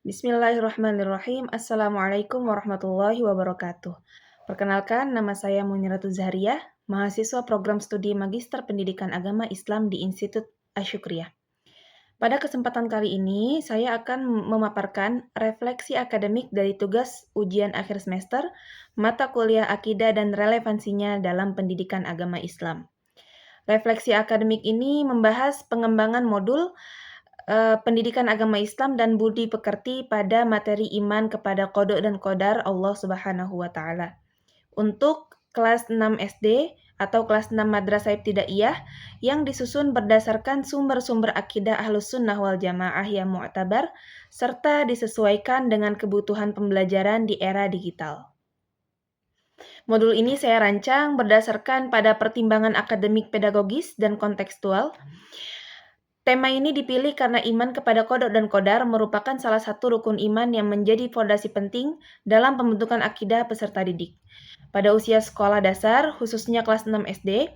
Bismillahirrahmanirrahim. Assalamualaikum warahmatullahi wabarakatuh. Perkenalkan, nama saya Muniratu Zahriyah, mahasiswa program studi Magister Pendidikan Agama Islam di Institut Asyukriyah. Pada kesempatan kali ini, saya akan memaparkan refleksi akademik dari tugas ujian akhir semester, mata kuliah akidah dan relevansinya dalam pendidikan agama Islam. Refleksi akademik ini membahas pengembangan modul pendidikan agama Islam dan budi pekerti pada materi iman kepada qada dan qadar Allah Subhanahu wa taala. Untuk kelas 6 SD atau kelas 6 Madrasah Ibtidaiyah yang disusun berdasarkan sumber-sumber akidah Ahlus Sunnah wal Jamaah yang mu'tabar serta disesuaikan dengan kebutuhan pembelajaran di era digital. Modul ini saya rancang berdasarkan pada pertimbangan akademik pedagogis dan kontekstual. Tema ini dipilih karena iman kepada qada dan qadar merupakan salah satu rukun iman yang menjadi fondasi penting dalam pembentukan akidah peserta didik. Pada usia sekolah dasar, khususnya kelas 6 SD,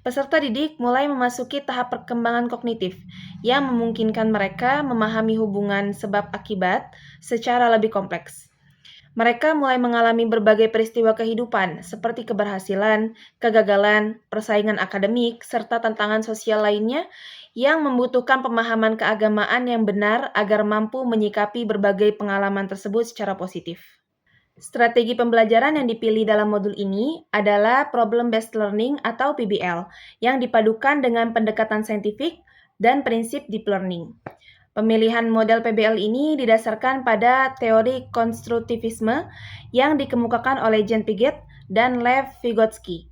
peserta didik mulai memasuki tahap perkembangan kognitif yang memungkinkan mereka memahami hubungan sebab akibat secara lebih kompleks. Mereka mulai mengalami berbagai peristiwa kehidupan seperti keberhasilan, kegagalan, persaingan akademik, serta tantangan sosial lainnya yang membutuhkan pemahaman keagamaan yang benar agar mampu menyikapi berbagai pengalaman tersebut secara positif. Strategi pembelajaran yang dipilih dalam modul ini adalah Problem Based Learning atau PBL yang dipadukan dengan pendekatan saintifik dan prinsip deep learning. Pemilihan model PBL ini didasarkan pada teori konstruktivisme yang dikemukakan oleh Jean Piaget dan Lev Vygotsky,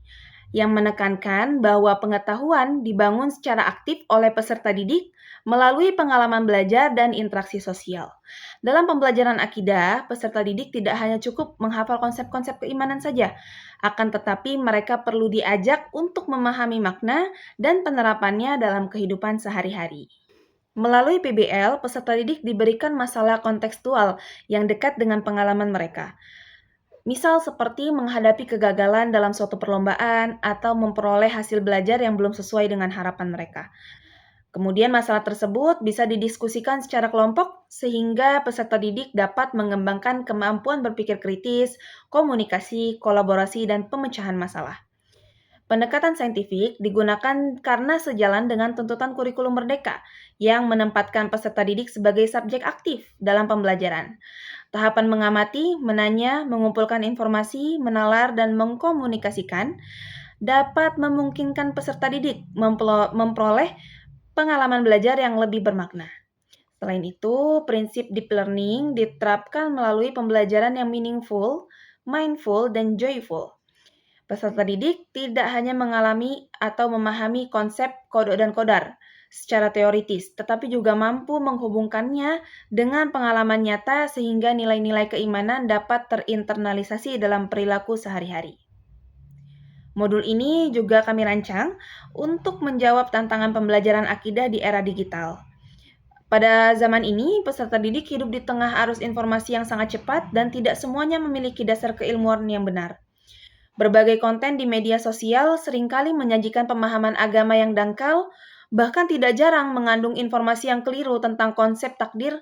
yang menekankan bahwa pengetahuan dibangun secara aktif oleh peserta didik melalui pengalaman belajar dan interaksi sosial. Dalam pembelajaran akidah, peserta didik tidak hanya cukup menghafal konsep-konsep keimanan saja, akan tetapi mereka perlu diajak untuk memahami makna dan penerapannya dalam kehidupan sehari-hari. Melalui PBL, peserta didik diberikan masalah kontekstual yang dekat dengan pengalaman mereka. Misal seperti menghadapi kegagalan dalam suatu perlombaan atau memperoleh hasil belajar yang belum sesuai dengan harapan mereka. Kemudian masalah tersebut bisa didiskusikan secara kelompok sehingga peserta didik dapat mengembangkan kemampuan berpikir kritis, komunikasi, kolaborasi, dan pemecahan masalah. Pendekatan saintifik digunakan karena sejalan dengan tuntutan kurikulum merdeka yang menempatkan peserta didik sebagai subjek aktif dalam pembelajaran. Tahapan mengamati, menanya, mengumpulkan informasi, menalar, dan mengkomunikasikan dapat memungkinkan peserta didik memperoleh pengalaman belajar yang lebih bermakna. Selain itu, prinsip deep learning diterapkan melalui pembelajaran yang meaningful, mindful, dan joyful. Peserta didik tidak hanya mengalami atau memahami konsep qada dan qadar secara teoritis, tetapi juga mampu menghubungkannya dengan pengalaman nyata sehingga nilai-nilai keimanan dapat terinternalisasi dalam perilaku sehari-hari. Modul ini juga kami rancang untuk menjawab tantangan pembelajaran akidah di era digital. Pada zaman ini, peserta didik hidup di tengah arus informasi yang sangat cepat dan tidak semuanya memiliki dasar keilmuan yang benar. Berbagai konten di media sosial seringkali menyajikan pemahaman agama yang dangkal, bahkan tidak jarang mengandung informasi yang keliru tentang konsep takdir,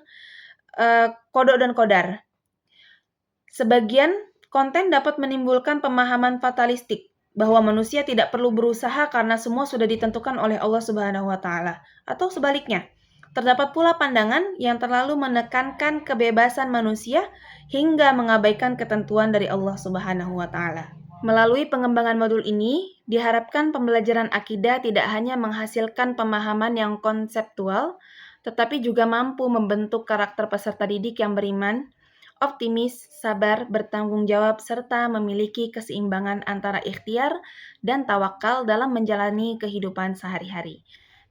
qada dan qadar. Sebagian konten dapat menimbulkan pemahaman fatalistik bahwa manusia tidak perlu berusaha karena semua sudah ditentukan oleh Allah Subhanahu wa taala, atau sebaliknya. Terdapat pula pandangan yang terlalu menekankan kebebasan manusia hingga mengabaikan ketentuan dari Allah Subhanahu wa taala. Melalui pengembangan modul ini, diharapkan pembelajaran akidah tidak hanya menghasilkan pemahaman yang konseptual, tetapi juga mampu membentuk karakter peserta didik yang beriman, optimis, sabar, bertanggung jawab, serta memiliki keseimbangan antara ikhtiar dan tawakal dalam menjalani kehidupan sehari-hari.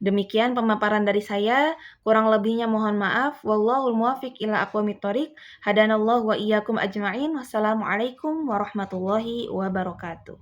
Demikian pemaparan dari saya, kurang lebihnya mohon maaf. Wallahul muwaffiq ila aqwamit thoriq. Hadanallahu wa iyyakum ajma'in. Wassalamualaikum warahmatullahi wabarakatuh.